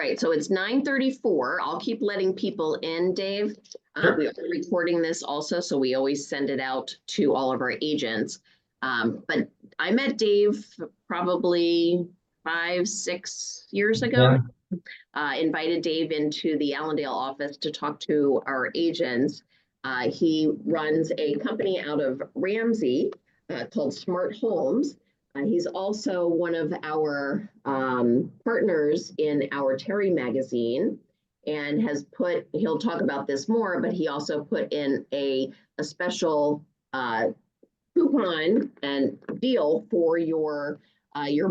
Right, so it's 9:34. I'll keep letting people in, Dave. Sure. We are recording this also, so we always send it out to all of our agents. But I met Dave probably 5, 6 years ago. Invited Dave into the Allendale office to talk to our agents. He runs a company out of Ramsey called Smart Homes. He's also one of our partners in our Terry magazine and he'll talk about this more, but he also put in a special coupon and deal for your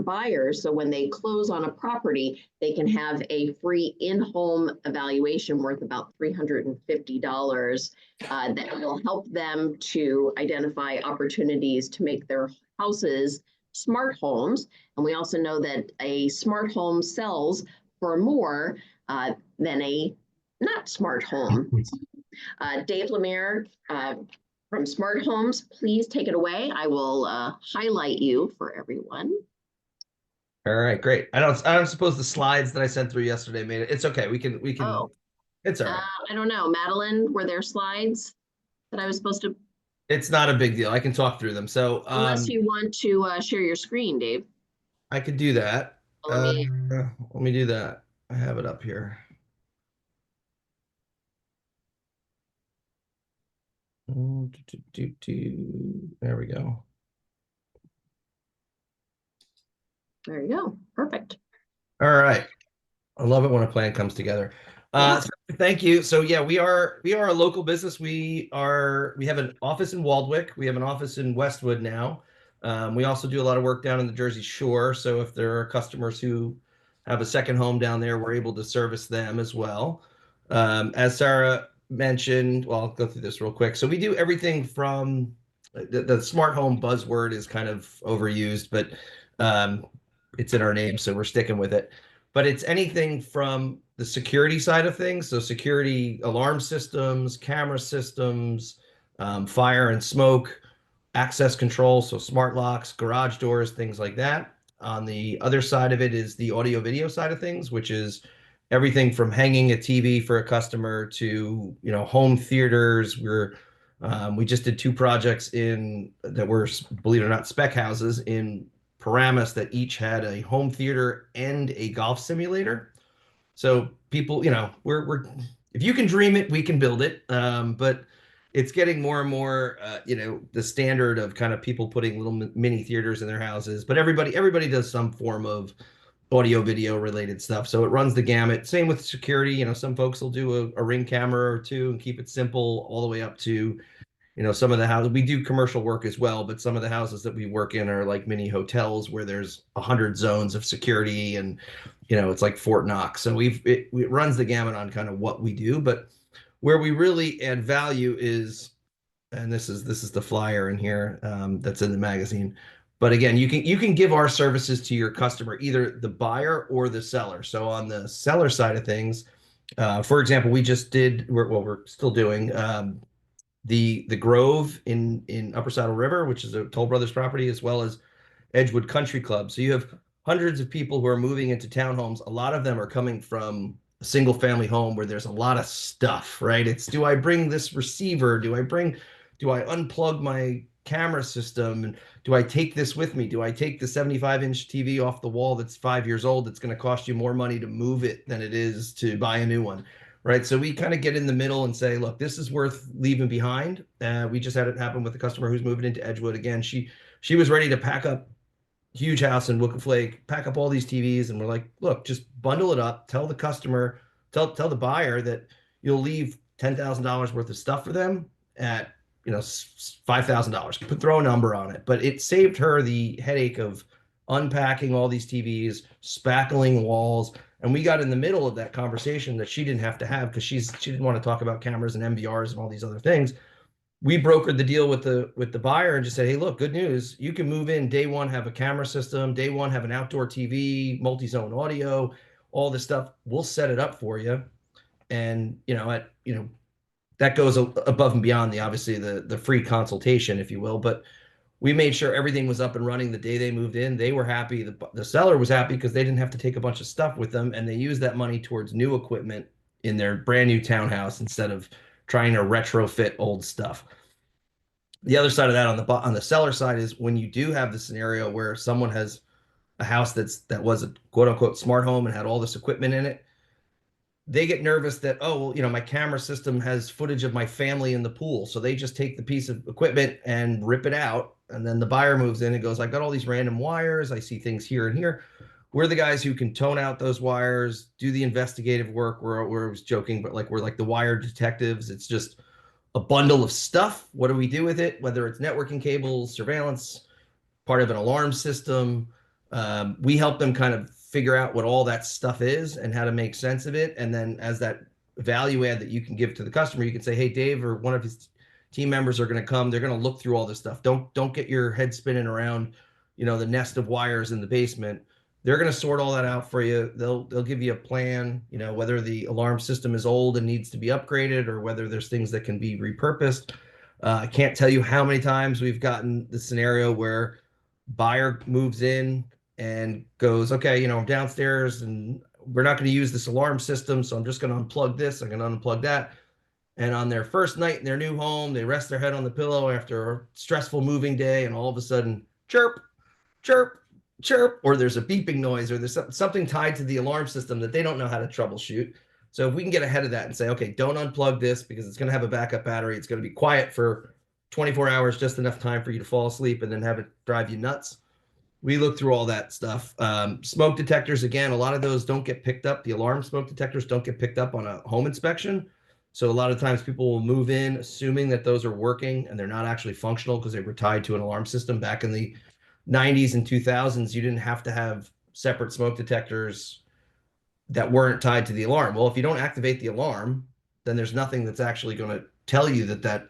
buyers. So when they close on a property, they can have a free in-home evaluation worth about $350 that will help them to identify opportunities to make their houses smart homes. And we also know that a smart home sells for more than a not smart home. Dave LaMere from Smart Homes, please take it away. I will highlight you for everyone. All right, great. I don't suppose the slides that I sent through yesterday made it. It's okay. We can. Oh, it's all right. I don't know, Madeline. Were there slides that I was supposed to? It's not a big deal. I can talk through them. So Unless you want to share your screen, Dave. I could do that. Let me do that. I have it up here. There we go. There you go. Perfect. All right. I love it when a plan comes together. So thank you. So yeah, we are a local business. We have an office in Waldwick. We have an office in Westwood now. We also do a lot of work down in the Jersey Shore. So if there are customers who have a second home down there, we're able to service them as well. As Sarah mentioned, well, I'll go through this real quick. So we do everything from the smart home buzzword is kind of overused, but it's in our name, so we're sticking with it. But it's anything from the security side of things, so security alarm systems, camera systems, fire and smoke, access control, so smart locks, garage doors, things like that. On the other side of it is the audio video side of things, which is everything from hanging a TV for a customer to home theaters. We just did 2 projects that were, believe it or not, spec houses in Paramus that each had a home theater and a golf simulator. So people, we're if you can dream it, we can build it. But it's getting more and more, the standard of kind of people putting little mini theaters in their houses. But everybody does some form of audio video related stuff. So it runs the gamut. Same with security. Some folks will do a Ring camera or 2 and keep it simple all the way up to some of the houses. We do commercial work as well, but some of the houses that we work in are like mini hotels where there's 100 zones of security and it's like Fort Knox. So it runs the gamut on kind of what we do, but where we really add value is, and this is the flyer in here that's in the magazine. But again, you can give our services to your customer, either the buyer or the seller. So on the seller side of things, for example, we're still doing the Grove in Upper Saddle River, which is a Toll Brothers property, as well as Edgewood Country Club. So you have hundreds of people who are moving into townhomes. A lot of them are coming from a single family home where there's a lot of stuff, right? It's, do I bring this receiver? Do I unplug my camera system? And do I take this with me? Do I take the 75-inch TV off the wall that's 5 years old that's going to cost you more money to move it than it is to buy a new one? Right. So we kind of get in the middle and say, look, this is worth leaving behind. We just had it happen with a customer who's moving into Edgewood. Again, she was ready to pack up huge house in Wookif Lake, pack up all these TVs. And we're like, look, just bundle it up. Tell the customer, tell the buyer that you'll leave $10,000 worth of stuff for them at, $5,000. Throw a number on it. But it saved her the headache of unpacking all these TVs, spackling walls. And we got in the middle of that conversation that she didn't have to have because she didn't want to talk about cameras and MVRs and all these other things. We brokered the deal with the buyer and just said, hey, look, good news. You can move in day one, have a camera system, day one, have an outdoor TV, multi-zone audio, all this stuff. We'll set it up for you. And, that goes above and beyond obviously the free consultation, if you will. But We made sure everything was up and running the day they moved in. They were happy. The seller was happy because they didn't have to take a bunch of stuff with them, and they used that money towards new equipment in their brand new townhouse instead of trying to retrofit old stuff. The other side of that on the seller side is when you do have the scenario where someone has a house that was a quote unquote smart home and had all this equipment in it, they get nervous that, oh, well, my camera system has footage of my family in the pool. So they just take the piece of equipment and rip it out. And then the buyer moves in and goes, I've got all these random wires. I see things here and here. We're the guys who can tone out those wires, do the investigative work. We're I was joking, but like we're like the wire detectives. It's just a bundle of stuff. What do we do with it? Whether it's networking cables, surveillance, part of an alarm system. We help them kind of figure out what all that stuff is and how to make sense of it. And then as that value add that you can give to the customer, you can say, hey, Dave or one of his team members are going to come. They're going to look through all this stuff. Don't get your head spinning around, the nest of wires in the basement. They're going to sort all that out for you. They'll give you a plan, whether the alarm system is old and needs to be upgraded or whether there's things that can be repurposed. I can't tell you how many times we've gotten the scenario where buyer moves in and goes, okay, I'm downstairs and we're not going to use this alarm system, so I'm just going to unplug this. I'm going to unplug that. And on their first night in their new home, they rest their head on the pillow after a stressful moving day, and all of a sudden, chirp, chirp, chirp, or there's a beeping noise, or there's something tied to the alarm system that they don't know how to troubleshoot. So if we can get ahead of that and say, okay, don't unplug this because it's going to have a backup battery. It's going to be quiet for 24 hours, just enough time for you to fall asleep and then have it drive you nuts. We look through all that stuff. Smoke detectors, again, a lot of those don't get picked up. The alarm smoke detectors don't get picked up on a home inspection. So a lot of times people will move in assuming that those are working and they're not actually functional because they were tied to an alarm system. Back in the 90s and 2000s, you didn't have to have separate smoke detectors that weren't tied to the alarm. Well, if you don't activate the alarm, then there's nothing that's actually going to tell you that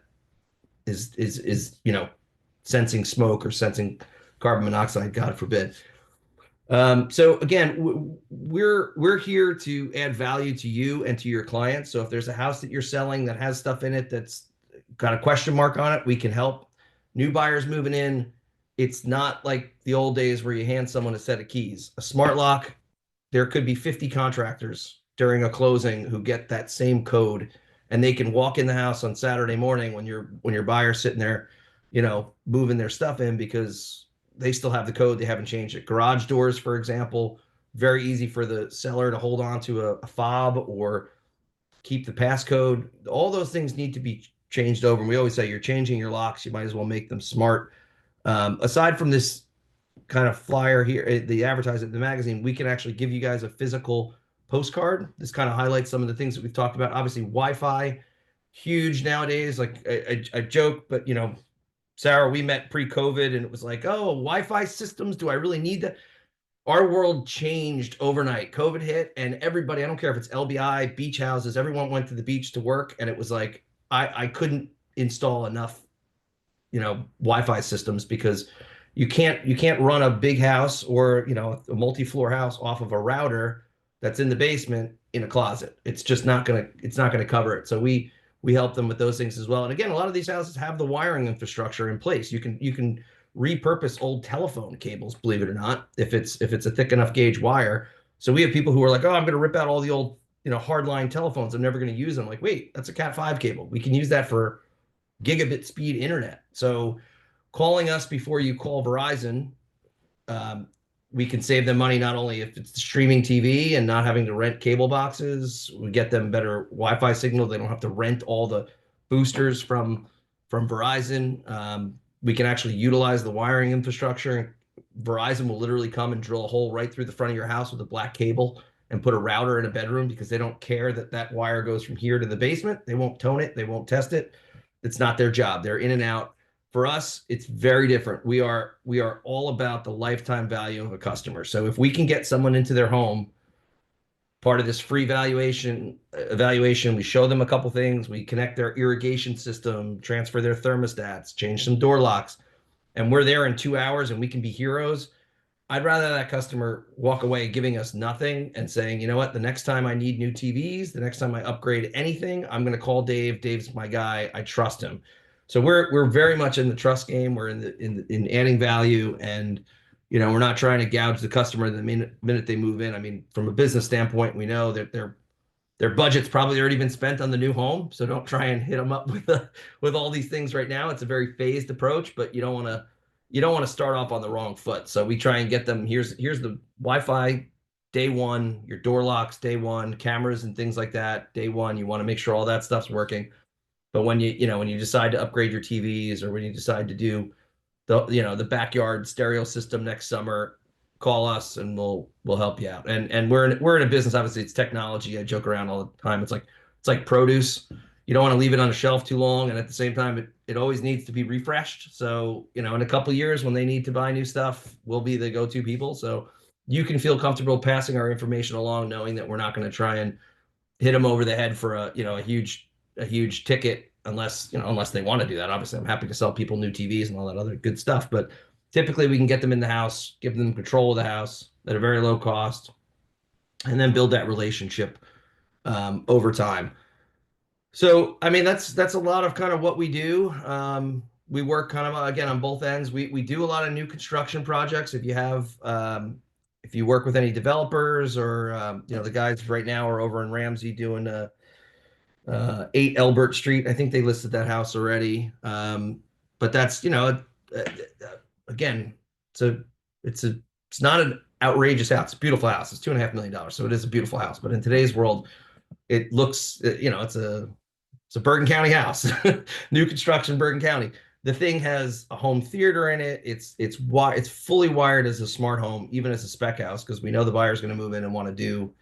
is sensing smoke or sensing carbon monoxide, God forbid. So again, we're here to add value to you and to your clients. So if there's a house that you're selling that has stuff in it that's got a question mark on it, we can help. New buyers moving in, it's not like the old days where you hand someone a set of keys. A smart lock, there could be 50 contractors during a closing who get that same code, and they can walk in the house on Saturday morning when your buyer's sitting there, moving their stuff in because they still have the code. They haven't changed it. Garage doors, for example, very easy for the seller to hold on to a fob or keep the passcode. All those things need to be changed over. And we always say you're changing your locks, you might as well make them smart. Aside from this kind of flyer here, the advertisement, the magazine, we can actually give you guys a physical postcard. This kind of highlights some of the things that we've talked about. Obviously, Wi-Fi, huge nowadays. Like I joke, but Sarah, we met pre-COVID and it was like, oh, Wi-Fi systems, do I really need that? Our world changed overnight. COVID hit and everybody, I don't care if it's LBI, beach houses, everyone went to the beach to work. And it was like, I couldn't install enough, Wi-Fi systems because you can't run a big house or, a multi-floor house off of a router that's in the basement in a closet. It's just not going to cover it. So we help them with those things as well. And again, a lot of these houses have the wiring infrastructure in place. You can repurpose old telephone cables, believe it or not, if it's a thick enough gauge wire. So we have people who are like, oh, I'm going to rip out all the old, hardline telephones. I'm never going to use them. Like, wait, that's a Cat5 cable. We can use that for gigabit speed internet. So calling us before you call Verizon, we can save them money not only if it's streaming TV and not having to rent cable boxes. We get them better Wi-Fi signal. They don't have to rent all the boosters from Verizon. We can actually utilize the wiring infrastructure. Verizon will literally come and drill a hole right through the front of your house with a black cable and put a router in a bedroom because they don't care that wire goes from here to the basement. They won't tone it. They won't test it. It's not their job. They're in and out. For us, it's very different. We are all about the lifetime value of a customer. So if we can get someone into their home, part of this free evaluation, we show them a couple things. We connect their irrigation system, transfer their thermostats, change some door locks, and we're there in 2 hours and we can be heroes. I'd rather that customer walk away giving us nothing and saying, you know what, the next time I need new TVs, the next time I upgrade anything, I'm going to call Dave. Dave's my guy. I trust him. So we're very much in the trust game. We're in adding value, and we're not trying to gouge the customer the minute they move in. I mean, from a business standpoint, we know that their budget's probably already been spent on the new home, so don't try and hit them up with all these things right now. It's a very phased approach, but you don't want to start off on the wrong foot. So we try and get them, here's the Wi-Fi day one, your door locks day one, cameras and things like that day one. You want to make sure all that stuff's working. But when you decide to upgrade your TVs, or when you decide to do the backyard stereo system next summer, call us and we'll help you out. And we're in a business, obviously it's technology. I joke around all the time. It's like produce. You don't want to leave it on a shelf too long, and at the same time it always needs to be refreshed. So, in a couple of years when they need to buy new stuff, we'll be the go-to people. So you can feel comfortable passing our information along, knowing that we're not going to try and hit them over the head for a huge ticket, unless they want to do that. Obviously, I'm happy to sell people new TVs and all that other good stuff, but typically we can get them in the house, give them control of the house at a very low cost, and then build that relationship over time. So, I mean, that's a lot of kind of what we do. We work kind of again on both ends. We do a lot of new construction projects. If you work with any developers, or the guys right now are over in Ramsey doing 8 Elbert Street. I think they listed that house already. But that's again, it's not an outrageous house. It's a beautiful house. It's $2.5 million, so it is a beautiful house. But in today's world, it looks, it's a Bergen County house, new construction, Bergen County. The thing has a home theater in it. It's fully wired as a smart home, even as a spec house, because we know the buyer's going to move in and want to do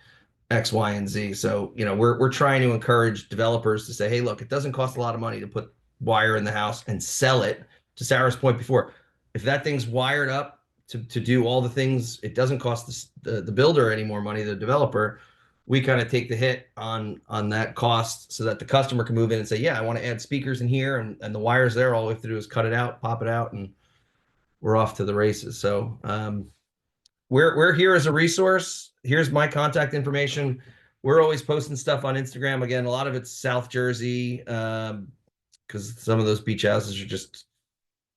X, Y, and Z. So, we're trying to encourage developers to say, hey, look, it doesn't cost a lot of money to put wire in the house and sell it. To Sarah's point before, if that thing's wired up to do all the things, it doesn't cost the builder any more money, the developer. We kind of take the hit on that cost, so that the customer can move in and say, yeah, I want to add speakers in here, and the wires there, all we have to do is cut it out, pop it out, and we're off to the races. So we're here as a resource. Here's my contact information. We're always posting stuff on Instagram. Again, a lot of it's South Jersey, because some of those beach houses are just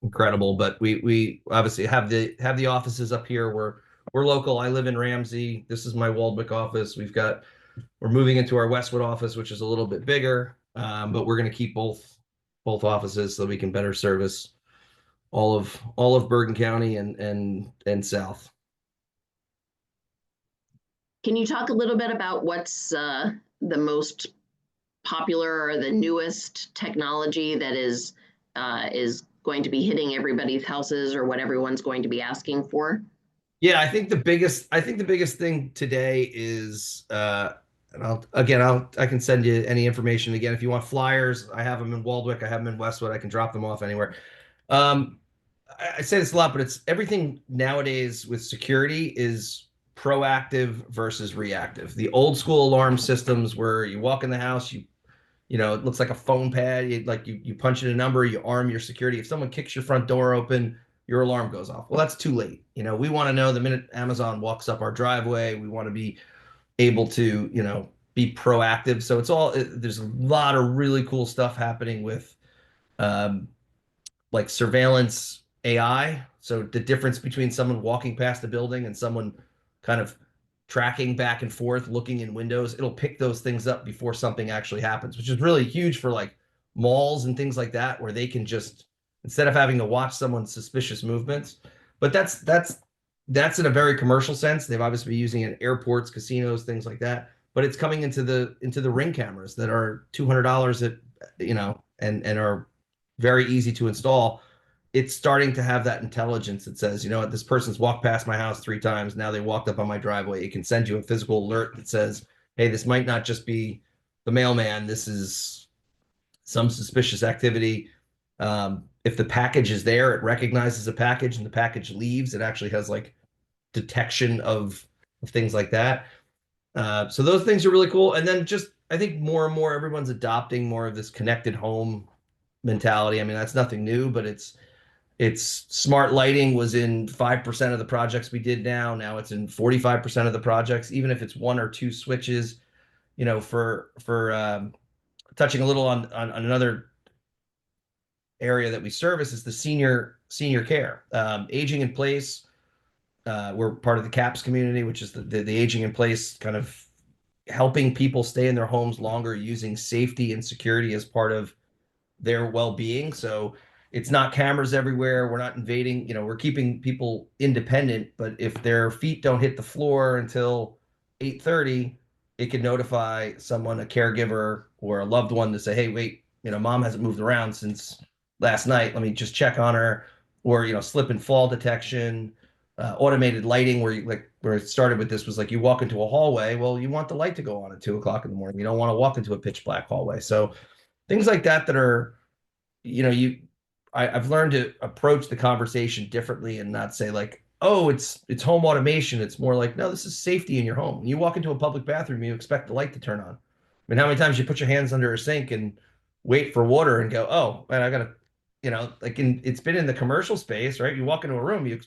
incredible. But we obviously have the offices up here. We're local. I live in Ramsey. This is my Waldwick office. We're moving into our Westwood office, which is a little bit bigger, but we're going to keep both offices so we can better service all of Bergen County and South. Can you talk a little bit about what's the most popular or the newest technology that is going to be hitting everybody's houses, or what everyone's going to be asking for? Yeah, I think the biggest thing today is, and I can send you any information. Again, if you want flyers, I have them in Waldwick, I have them in Westwood, I can drop them off anywhere. I say this a lot, but it's everything nowadays with security is proactive versus reactive. The old school alarm systems, where you walk in the house, it looks like a phone pad. You punch in a number, you arm your security. If someone kicks your front door open, your alarm goes off. Well, that's too late. We want to know the minute Amazon walks up our driveway. We want to be able to, be proactive. So there's a lot of really cool stuff happening with like surveillance AI. So the difference between someone walking past the building and someone kind of tracking back and forth, looking in windows, it'll pick those things up before something actually happens, which is really huge for like malls and things like that, where they can just, instead of having to watch someone's suspicious movements. But that's in a very commercial sense. They've obviously been using it in airports, casinos, things like that. But it's coming into the Ring cameras that are $200 and are very easy to install. It's starting to have that intelligence that says, this person's walked past my house 3 times. Now they walked up on my driveway. It can send you a physical alert that says, hey, this might not just be the mailman. This is some suspicious activity. If the package is there, it recognizes a package and the package leaves. It actually has like detection of things like that. So those things are really cool. And then just, I think more and more everyone's adopting more of this connected home mentality. I mean, that's nothing new, but it's smart lighting was in 5% of the projects we did now. Now it's in 45% of the projects, even if it's 1 or 2 switches, for touching a little on another area that we service is the senior care, aging in place. We're part of the CAPS community, which is the aging in place, kind of helping people stay in their homes longer using safety and security as part of their well-being. So it's not cameras everywhere. We're not invading, we're keeping people independent, but if their feet don't hit the floor until 8:30, it can notify someone, a caregiver or a loved one, to say, hey, wait, mom hasn't moved around since last night. Let me just check on her. Or, slip and fall detection, automated lighting, where it started with this was like you walk into a hallway. Well, you want the light to go on at 2 o'clock in the morning. You don't want to walk into a pitch black hallway. So things like that are, I've learned to approach the conversation differently and not say like, oh, it's home automation. It's more like, no, this is safety in your home. When you walk into a public bathroom, you expect the light to turn on. I mean, how many times you put your hands under a sink and wait for water and go, oh man, I gotta, it's been in the commercial space, right? You walk into a room, you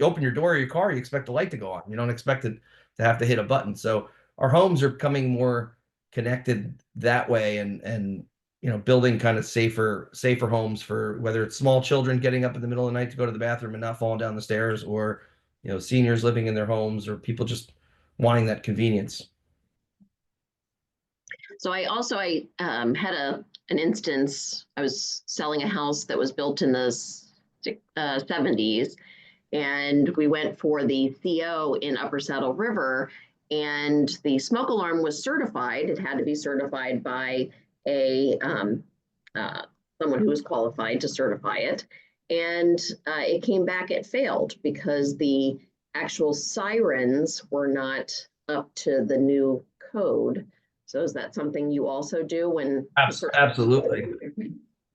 open your door of your car, you expect the light to go on. You don't expect it to have to hit a button. So our homes are becoming more connected that way, and building kind of safer homes for whether it's small children getting up in the middle of the night to go to the bathroom and not falling down the stairs, or seniors living in their homes, or people just wanting that convenience. So I had an instance. I was selling a house that was built in the 70s, and we went for the CO in Upper Saddle River, and the smoke alarm was certified. It had to be certified by a someone who was qualified to certify it, and it came back, it failed because the actual sirens were not up to the new code. So is that something you also do when? Absolutely.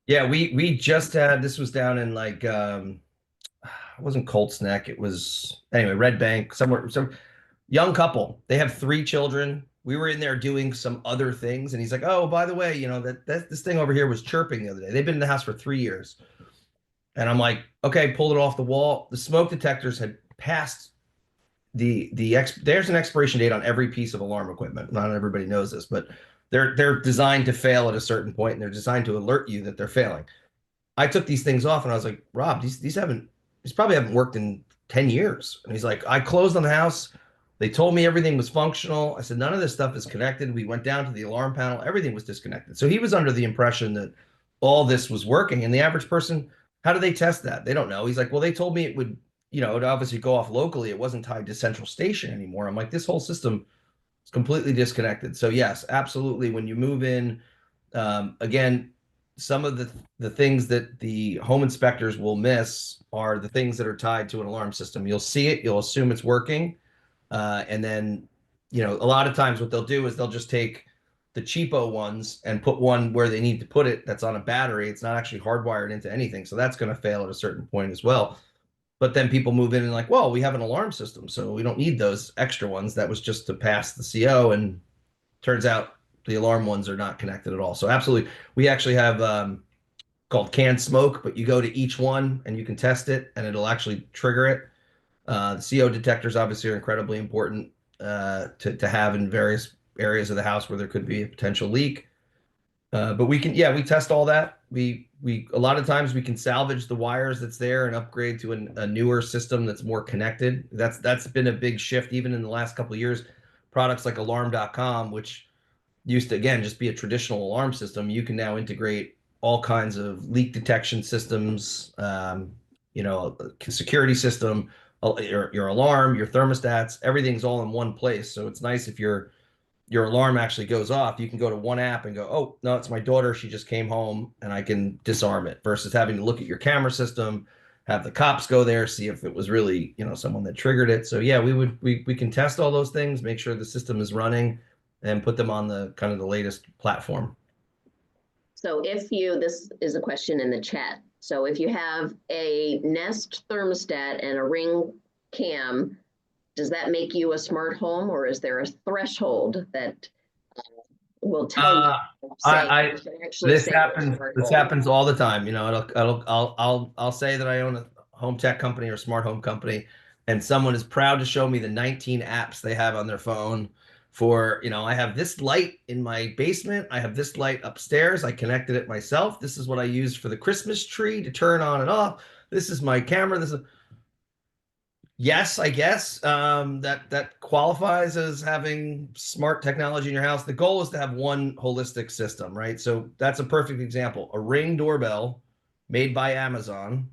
Yeah, we just had, this was down in like it wasn't Colts Neck, it was anyway, Red Bank, somewhere, some young couple. They have 3 children. We were in there doing some other things, and he's like, oh, by the way, that this thing over here was chirping the other day. They've been in the house for 3 years. And I'm like, okay, pulled it off the wall. The smoke detectors had passed there's an expiration date on every piece of alarm equipment. Not everybody knows this, but they're designed to fail at a certain point, and they're designed to alert you that they're failing. I took these things off, and I was like, Rob, these probably haven't worked in 10 years. And he's like, I closed on the house. They told me everything was functional. I said, none of this stuff is connected. We went down to the alarm panel. Everything was disconnected. So he was under the impression that all this was working. And the average person, how do they test that? They don't know. He's like, well, they told me it would, it'd obviously go off locally. It wasn't tied to central station anymore. I'm like, this whole system is completely disconnected. So yes, absolutely. When you move in, again, some of the things that the home inspectors will miss are the things that are tied to an alarm system. You'll see it, you'll assume it's working. And then, a lot of times what they'll do is they'll just take the cheapo ones and put one where they need to put it that's on a battery. It's not actually hardwired into anything. So that's going to fail at a certain point as well. But then people move in and like, well, we have an alarm system, so we don't need those extra ones. That was just to pass the CO, and turns out the alarm ones are not connected at all. So absolutely, we actually have called canned smoke, but you go to each one and you can test it, and it'll actually trigger it. The CO detectors obviously are incredibly important to have in various areas of the house where there could be a potential leak. But we test all that. We a lot of times we can salvage the wires that's there and upgrade to a newer system that's more connected. That's been a big shift even in the last couple of years. Products like alarm.com, which used to, again, just be a traditional alarm system, you can now integrate all kinds of leak detection systems, security system, your alarm, your thermostats, everything's all in one place. So it's nice if your alarm actually goes off, you can go to one app and go, oh, no, it's my daughter. She just came home, and I can disarm it, versus having to look at your camera system, have the cops go there, see if it was really, someone that triggered it. So yeah, we can test all those things, make sure the system is running, and put them on the kind of the latest platform. So this is a question in the chat. So if you have a Nest thermostat and a Ring cam, does that make you a smart home, or is there a threshold that will tell you? This happens all the time. I'll say that I own a home tech company or smart home company, and someone is proud to show me the 19 apps they have on their phone for, I have this light in my basement. I have this light upstairs. I connected it myself. This is what I used for the Christmas tree to turn on and off. This is my camera. Yes, I guess that qualifies as having smart technology in your house. The goal is to have one holistic system, right? So that's a perfect example. A Ring doorbell made by Amazon,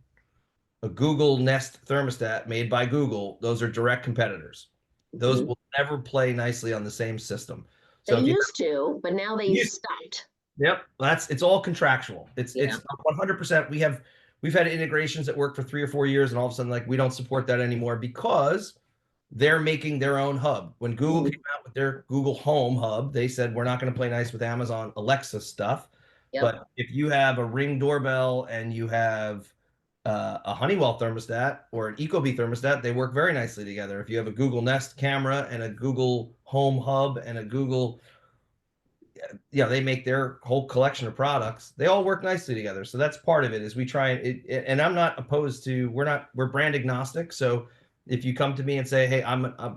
a Google Nest thermostat made by Google. Those are direct competitors. Those Mhm. will never play nicely on the same system. They So if you used to, but now they have, stopped. yep, it's all contractual. It's Yeah. 100%. We've had integrations that work for 3 or 4 years, and all of a sudden, like, we don't support that anymore because they're making their own hub. When Google Mhm. came out with their Google Home hub, they said we're not going to play nice with Amazon Alexa stuff. Yep. But if you have a Ring doorbell and you have a Honeywell thermostat or an Ecobee thermostat, they work very nicely together. If you have a Google Nest camera and a Google Home hub and a Google, they make their whole collection of products. They all work nicely together. So that's part of it. Is we try and I'm not opposed to. We're brand agnostic. So if you come to me and say, hey,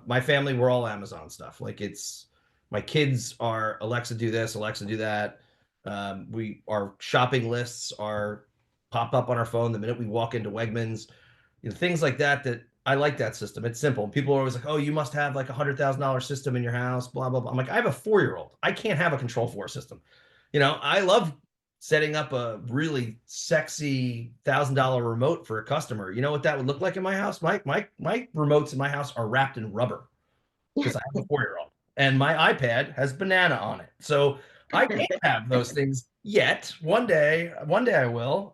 my family, we're all Amazon stuff. Like, it's my kids are Alexa do this, Alexa do that. Our shopping lists are pop up on our phone the minute we walk into Wegmans, things like that. That I like that system. It's simple. People are always like, "Oh, you must have like $100,000 system in your house." Blah blah blah. I'm like, I have a 4-year-old. I can't have a Control 4 system. I love setting up a really sexy $1,000 remote for a customer. You know what that would look like in my house? My remotes in my house are wrapped in rubber because I have a 4-year-old and my iPad has banana on it. So I can't have those things yet. One day I will.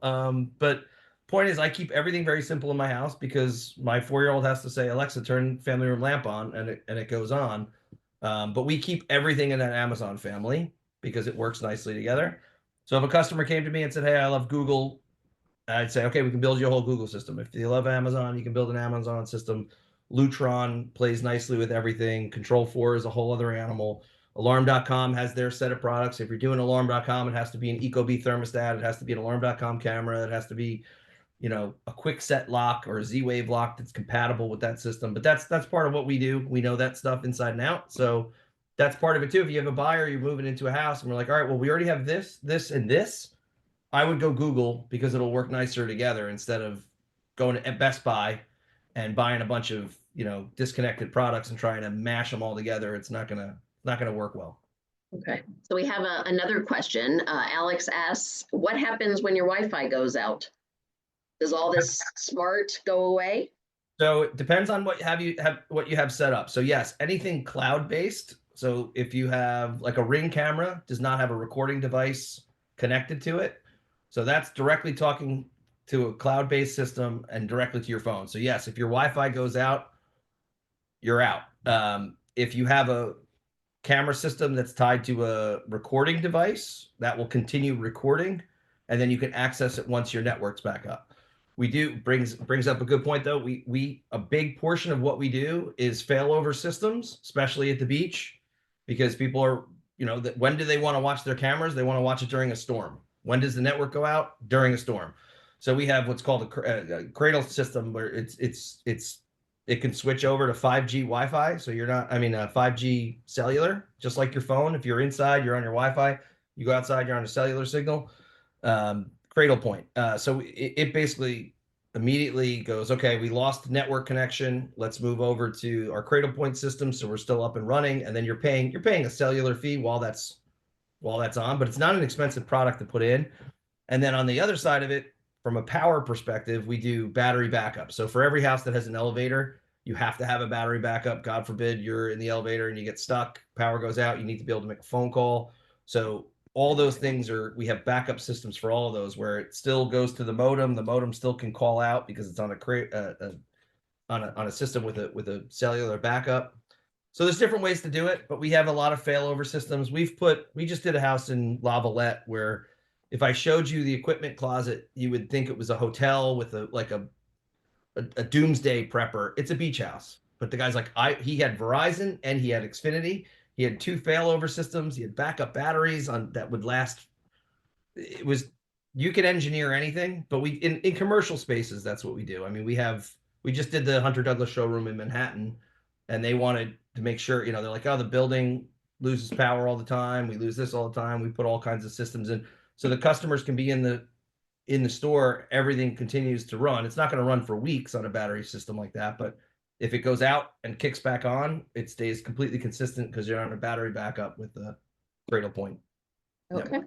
But point is, I keep everything very simple in my house because my 4-year-old has to say, Alexa, turn family room lamp on, and it goes on. But we keep everything in that Amazon family because it works nicely together. So if a customer came to me and said, hey, I love Google, I'd say, okay, we can build you a whole Google system. If you love Amazon, you can build an Amazon system. Lutron plays nicely with everything. Control 4 is a whole other animal. Alarm.com has their set of products. If you're doing Alarm.com, it has to be an Ecobee thermostat. It has to be an Alarm.com camera. It has to be, a quick set lock or a Z-Wave lock that's compatible with that system. But that's part of what we do. We know that stuff inside and out. So that's part of it too. If you have a buyer, you're moving into a house, and we're like, all right, well, we already have this, this, and this. I would go Google because it'll work nicer together instead of going to Best Buy and buying a bunch of, disconnected products and trying to mash them all together. It's not gonna work well. Okay. So we have another question. Alex asks, what happens when your Wi-Fi goes out? Does all this smart go away? So it depends on what you have set up. So yes, anything cloud-based. So if you have like a Ring camera, does not have a recording device connected to it. So that's directly talking to a cloud-based system and directly to your phone. So yes, if your Wi-Fi goes out, you're out. If you have a camera system that's tied to a recording device, that will continue recording, and then you can access it once your network's back up. We do brings up a good point though. We a big portion of what we do is failover systems, especially at the beach, because people are, that when do they want to watch their cameras? They want to watch it during a storm. When does the network go out? During a storm. So we have what's called a cradle system where it can switch over to 5G Wi-Fi. So you're not, 5G cellular, just like your phone. If you're inside, you're on your Wi-Fi. You go outside, you're on a cellular signal. Cradle point. So it basically immediately goes, okay, we lost network connection. Let's move over to our Cradle point system. So we're still up and running. And then you're paying a cellular fee while that's on, but it's not an expensive product to put in. And then on the other side of it, from a power perspective, we do battery backup. So for every house that has an elevator, you have to have a battery backup. God forbid you're in the elevator and you get stuck, power goes out, you need to be able to make a phone call. So all those things we have backup systems for all of those where it still goes to the modem. The modem still can call out because it's on a system with a cellular backup. So there's different ways to do it, but we have a lot of failover systems. We just did a house in La Valette where if I showed you the equipment closet, you would think it was a hotel with a doomsday prepper. It's a beach house. But the guy's like, he had Verizon and he had Xfinity. He had 2 failover systems. He had backup batteries that would last. You could engineer anything, but in commercial spaces, that's what we do. I mean, we just did the Hunter Douglas showroom in Manhattan, and they wanted to make sure, they're like, oh, the building loses power all the time. We lose this all the time. We put all kinds of systems in. So the customers can be in the store, everything continues to run. It's not going to run for weeks on a battery system like that, but if it goes out and kicks back on, it stays completely consistent because you're on a battery backup with the Cradle Point. Okay.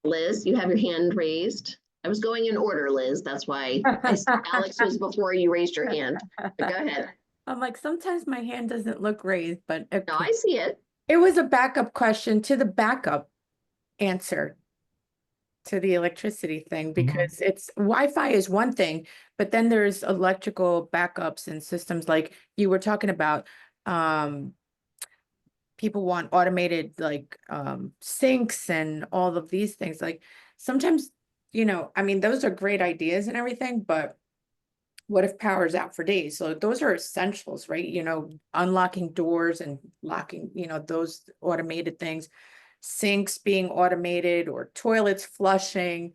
Liz, you have your hand raised. I was going in order, Liz. That's why Alex was before you raised your hand. But go ahead. I'm like, sometimes my hand doesn't look raised, but No, okay. I see it. It was a backup question to the backup answer to the electricity thing, because it's Wi-Fi is one thing, but then there's electrical backups and systems like you were talking about. People want automated like sinks and all of these things. Like sometimes, I mean, those are great ideas and everything, but what if power's out for days? So those are essentials, right? Unlocking doors and locking, those automated things, sinks being automated or toilets flushing.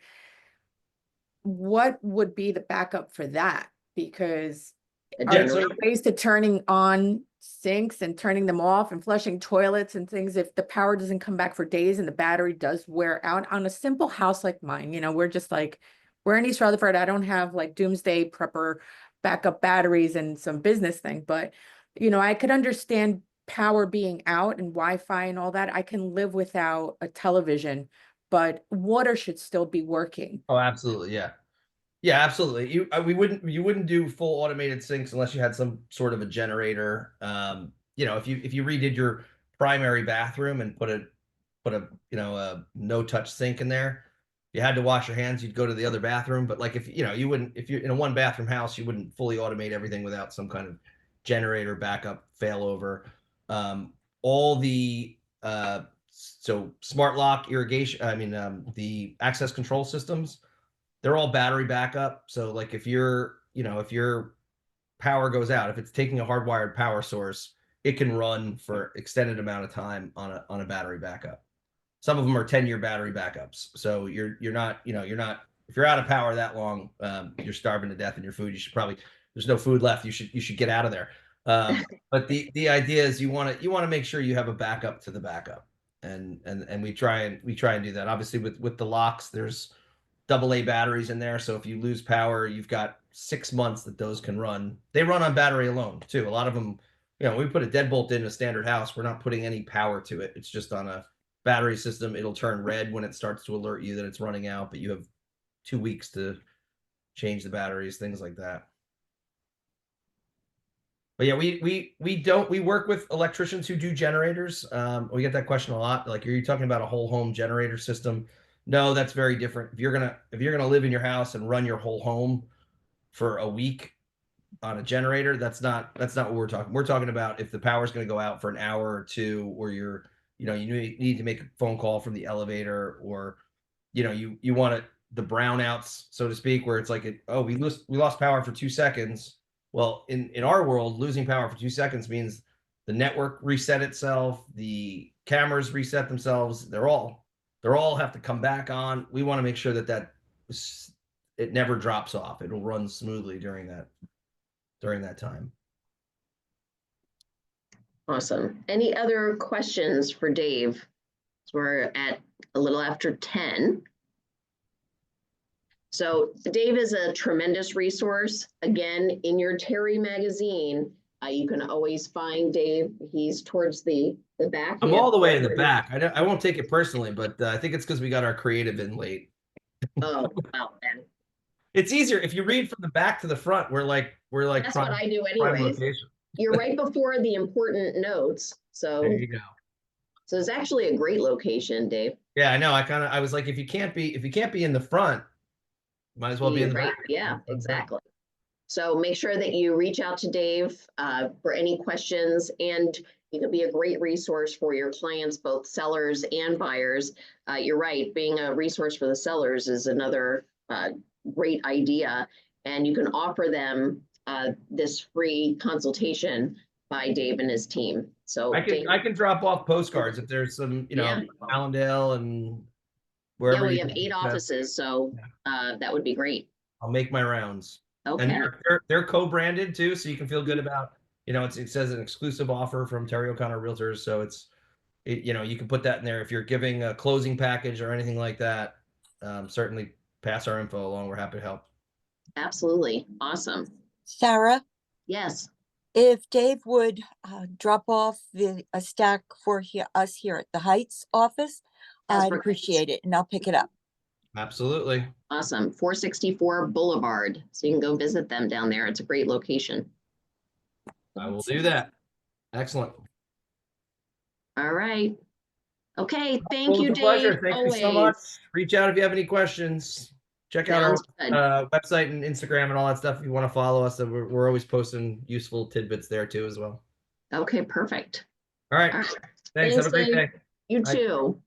What would be the backup for that? Because are there ways to turning on sinks and turning them off and flushing toilets and things if the power doesn't come back for days and the battery does wear out on a simple house like mine? We're just like, we're in East Rutherford. I don't have like doomsday prepper backup batteries and some business thing, but I could understand power being out and Wi-Fi and all that. I can live without a television, but water should still be working. Oh, absolutely. Yeah. Yeah, absolutely. You wouldn't do full automated sinks unless you had some sort of a generator. If you redid your primary bathroom and put a no touch sink in there, you had to wash your hands, you'd go to the other bathroom. But like if you're in a one bathroom house, you wouldn't fully automate everything without some kind of generator backup failover. All the so smart lock irrigation, the access control systems, they're all battery backup. So like if your power goes out, if it's taking a hardwired power source, it can run for extended amount of time on a battery backup. Some of them are 10-year battery backups. So you're not if you're out of power that long, you're starving to death in your food. There's no food left. You should get out of there. But the idea is you want to make sure you have a backup to the backup. And we try and do that. Obviously with the locks, there's AA batteries in there. So if you lose power, you've got 6 months that those can run. They run on battery alone too. A lot of them, we put a deadbolt in a standard house. We're not putting any power to it. It's just on a battery system. It'll turn red when it starts to alert you that it's running out, but you have 2 weeks to change the batteries, things like that. But yeah, we work with electricians who do generators. We get that question a lot. Like, are you talking about a whole home generator system? No, that's very different. If you're gonna live in your house and run your whole home for a week on a generator, that's not what we're talking. We're talking about if the power's going to go out for an hour or two, or you need to make a phone call from the elevator, or you want the brownouts, so to speak, where it's like we lost power for 2 seconds. Well, in our world, losing power for 2 seconds means the network reset itself, the cameras reset themselves. They're all have to come back on. We want to make sure that it never drops off. It'll run smoothly during that time. Awesome. Any other questions for Dave? So we're at a little after 10. So Dave is a tremendous resource. Again, in your Terry magazine, you can always find Dave. He's towards the back. I'm all the way in the back. I won't take it personally, but I think it's because we got our creative in late. Oh, well then. It's easier if you read from the back to the front. We're like. That's what I do anyways. You're right before the important notes. So there you go. So it's actually a great location, Dave. Yeah, I know. I was like, if you can't be in the front, might as well be in the back. Yeah, exactly. So make sure that you reach out to Dave for any questions, and he can be a great resource for your clients, both sellers and buyers. You're right, being a resource for the sellers is another great idea, and you can offer them this free consultation by Dave and his team. So I can drop off postcards if there's some, Allendale and wherever. Yeah, we have 8 offices, so that would be great. I'll make my rounds. Okay. And they're co-branded too, so you can feel good about You know, it says an exclusive offer from Terry O'Connor Realtors, so you know, you can put that in there if you're giving a closing package or anything like that. Certainly pass our info along. We're happy to help. Absolutely. Awesome. Sarah, Yes. if Dave would drop off a stack for us here at the Heights office, As I'd for- appreciate it, and I'll pick it up. Absolutely. Awesome. 464 Boulevard. So you can go visit them down there. It's a great location. I will do that. Excellent. All right. Okay. Thank Well, you, it's a pleasure. Dave. Thank you so much. Reach out if you have any questions. Check out Sounds our good. website and Instagram and all that stuff. If you want to follow us, we're always posting useful tidbits there too as well. Okay, perfect. All right. All right. Thanks. Have a great Dave. day. You Bye. too.